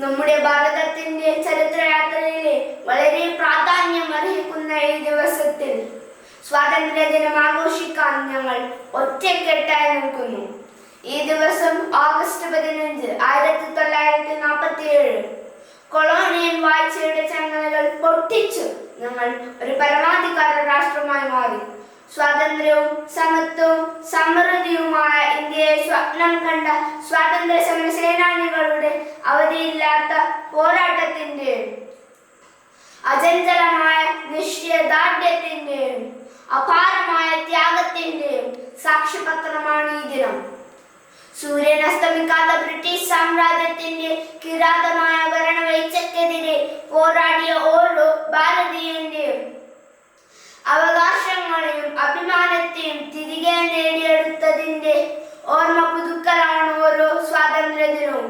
നമ്മുടെ ഭാരതത്തിന്റെ ചരിത്രയാത്രയിലെ വളരെ പ്രാധാന്യം അർഹിക്കുന്ന ഈ ദിവസത്തിൽ സ്വാതന്ത്ര്യ ദിനം ആഘോഷിക്കാൻ ഞങ്ങൾ ഒറ്റക്കെട്ടായി നിൽക്കുന്നു. ഈ ദിവസം ഓഗസ്റ്റ് 15, 1947 കൊളോണിയൽ വാഴ്ചയുടെ ചങ്ങലകൾ പൊട്ടിച്ചു ഞങ്ങൾ ഒരു പരമാധികാര രാഷ്ട്രമായി മാറി. സ്വാതന്ത്ര്യവും സമത്വവും സമൃദ്ധിയുമായ ഇന്ത്യയെ സ്വപ്നം കണ്ട സ്വാതന്ത്ര്യ സമര സേനാനികളുടെ അവധിയില്ലാത്ത പോരാട്ടത്തിന്റെയും അചഞ്ചലമായ നിശ്ചയദാർഢ്യത്തിന്റെയും അപാരമായ ത്യാഗത്തിന്റെയും സാക്ഷ്യപത്രമാണ് ഈ ദിനം. സൂര്യൻ അസ്തമിക്കാത്ത ബ്രിട്ടീഷ് സാമ്രാജ്യത്തിന്റെ കിരാതമായ ഭരണവീഴ്ചക്കെതിരെ പോരാടിയ ഓരോ ഭാരതീയന്റെയും അവകാശങ്ങളെയും അഭിമാനത്തെയും തിരികെ നേടിയെടുത്തതിന്റെ ഓർമ്മ പുതുക്കലാണ് ഓരോ സ്വാതന്ത്ര്യ ദിനവും.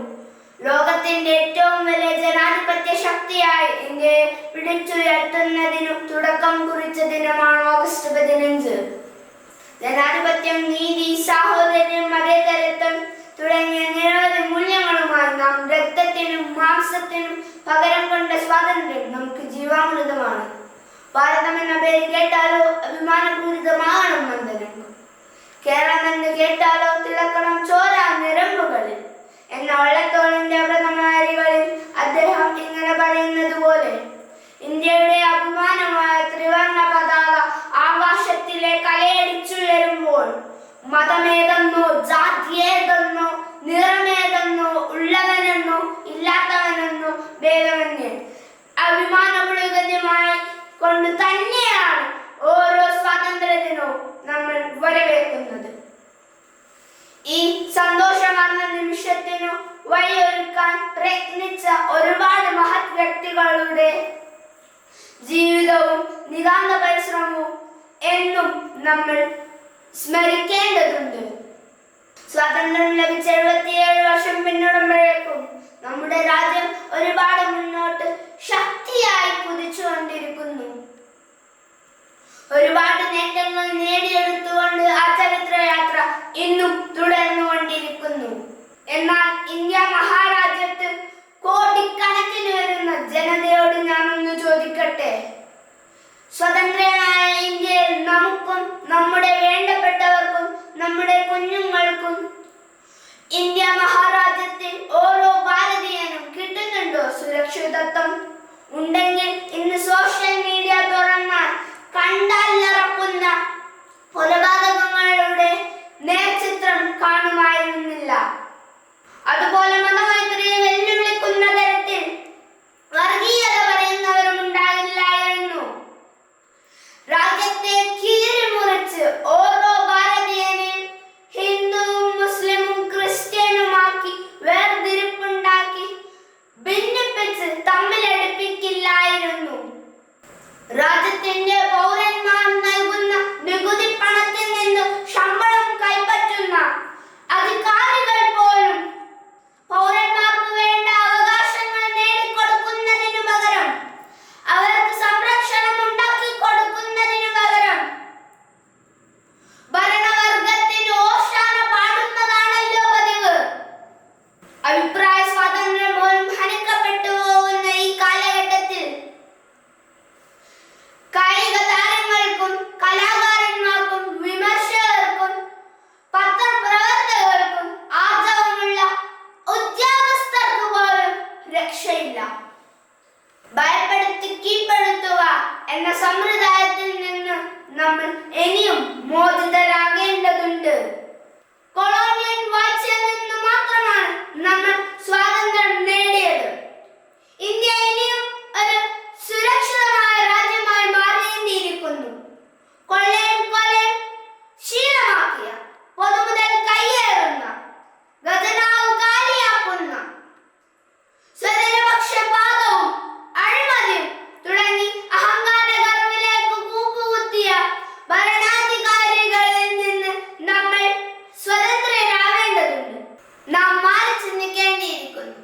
ലോകത്തിന്റെ ഏറ്റവും വലിയ ജനാധിപത്യ ശക്തിയായി ഇന്ത്യയെ പിടിച്ചുയർത്തുന്നതിനു തുടക്കം കുറിച്ച ദിനമാണ് ഓഗസ്റ്റ് 15. ജനാധിപത്യം, നീതി, സാഹോദര്യം, മതേതരത്വം തുടങ്ങിയ നിരവധി മൂല്യങ്ങളുമായി നാം രക്തത്തിനും മാംസത്തിനും പകരം കൊണ്ട സ്വാതന്ത്ര്യം നമുക്ക് ജീവാമൃതമാണ്. ഭാരതം എന്ന പേര് കേട്ടാലോ അഭിമാനപൂരിതമാകണം വന്ദനം. കേരളം എന്ന് കേട്ടാലോ തിളക്കണം ചോര നിരമ്പുകളിൽ എന്ന വള്ളത്തോളിന്റെ പ്രഥമകരികളിൽ അദ്ദേഹം ഇങ്ങനെ പറയുന്നത് പോലെ, ഇന്ത്യയുടെ അഭിമാനമായ ത്രിവർണ പതാക ആകാശത്തിലേക്ക് അലയടിച്ചുയരുമ്പോൾ മതമേതെന്നോ ജാതിയേതെന്നോ നിറമേതെന്നോ ഉള്ളവനെന്നോ ഇല്ലാത്തവനെന്നോ ഭേദമന്യേ അഭിമാനപുളകന്യമായി കൊണ്ട് തന്നെയാണ് ഓരോ സ്വാതന്ത്ര്യ ദിനവും നമ്മൾ വരവേൽക്കുന്നത്. ഈ സന്തോഷമാർന്ന നിമിഷത്തിനു വഴിയൊരുക്കാൻ പ്രയത്നിച്ച ഒരുപാട് മഹത് വ്യക്തികളുടെ ജീവിതവും നിതാന്ത പരിശ്രമവും എന്നും നമ്മൾ സ്മരിക്കേണ്ടതുണ്ട്. സ്വാതന്ത്ര്യം ലഭിച്ച 77 വർഷം പിന്നിടുമ്പോഴേക്കും നമ്മുടെ രാജ്യം ഒരുപാട് മുന്നോട്ട് ശക്തിയായി കുതിച്ചുകൊണ്ടിരിക്കുന്നു. ഒരുപാട് നേട്ടങ്ങൾ നേടിയെടുത്തുകൊണ്ട് ആ ചരിത്രയാത്ര ഇന്നും തുടർന്നുകൊണ്ടിരിക്കുന്നു. എന്നാൽ ഇന്ത്യ മഹാരാജ്യത്ത് കോടിക്കണക്കിന് വരുന്ന ജനതയോട് ഞാൻ ഒന്ന് ചോദിക്കട്ടെ, സ്വതന്ത്രമായ ഇന്ത്യയിൽ നമുക്കും നമ്മുടെ വേണ്ടപ്പെട്ടവർക്കും നമ്മുടെ കുഞ്ഞുങ്ങൾക്കും ഇന്ത്യ മഹാരാജ്യത്തിൽ ഓരോ ഭാരതീയനും കിട്ടുന്നുണ്ടോ സുരക്ഷിതത്വം? ഉണ്ടെങ്കിൽ ഇന്ന് സോഷ്യൽ മീഡിയ തുറന്നാൽ കണ്ടാലിറക്കുന്ന കൊലപാതകങ്ങളുടെ നേർചിത്രം കാണുമായിരുന്നില്ല. അതുപോലെ മതമൈത്രിയെ വെല്ലുവിളിക്കുന്ന തരത്തിൽ വർഗീയത പറയുന്നവരും ഉണ്ടാകില്ലായിരുന്നു. രാജ്യത്തെ കീറിമുറിച്ച് ഓരോ ഭാരതീയനെയും ഹിന്ദുവും മുസ്ലിമും ക്രിസ്ത്യനുമാക്കി വേർതിരിപ്പുണ്ടാക്കി ഭിന്നിപ്പിച്ച് തമ്മിലടുപ്പിക്കില്ലായിരുന്നു. രാജ്യത്തിന്റെ പൗരന്മാർ നൽകുന്ന നികുതി പണത്തിൽ നിന്ന് ശമ്പളം കൈപ്പറ്റുന്ന അധികാരികൾ പോലും പൗരന്മാർക്ക് വേണ്ട അവകാശങ്ങൾ നേടിക്കൊടുക്കുന്നതിനു പകരം, അവർക്ക് സംരക്ഷണം ഉണ്ടാക്കി കൊടുക്കുന്നതിനു പകരം ഭരണവർഗത്തിന് ഓശാന പാടുന്നതാണല്ലോ പതിവ്. അഭിപ്രായ സ്വാതന്ത്ര്യം പോലും ഹനിക്കപ്പെട്ടു പോകുന്ന ഈ കാലഘട്ടത്തിൽ കായിക താരങ്ങൾക്കും കലാകാരന്മാർക്കും വിമർശകർക്കും പത്രപ്രവർത്തകർക്കും ആർജവമുള്ള ഉദ്യോഗസ്ഥർക്ക് പോലും രക്ഷയില്ല. ഭയപ്പെടുത്തി കീഴ്പ്പെടുത്തുക എന്ന സമ്പ്രദായത്തിൽ നിന്ന് നമ്മൾ ഇനിയും മോചിതരാകേണ്ടതുണ്ട്. കൊളോണിയൽ വാഴ്ചയിൽ നിന്ന് മാത്രമാണ് നമ്മൾ സ്വാതന്ത്ര്യം നേടിയത്. ഇന്ത്യ ഇനിയും ഒരു സുരക്ഷിതമായ രാജ്യമായി മാറേണ്ടിയിരിക്കുന്നു. കൊള്ളയും കൊലയും ശീലമാക്കിയ, പൊതുമുതൽ കയ്യേറുന്ന, ഖജനാവ് കാലിയാക്കുന്ന, സ്വജനപക്ഷപാതവും അഴിമതിയും തുടങ്ങി അഹങ്കാര ഗർവിലേക്ക് കൂപ്പുകുത്തിയ ഭരണാധികാരികളിൽ നിന്ന് നമ്മൾ സ്വതന്ത്രരാകേണ്ടതുണ്ട്. നാം മാറി ചിന്തിക്കേണ്ടിയിരിക്കുന്നു.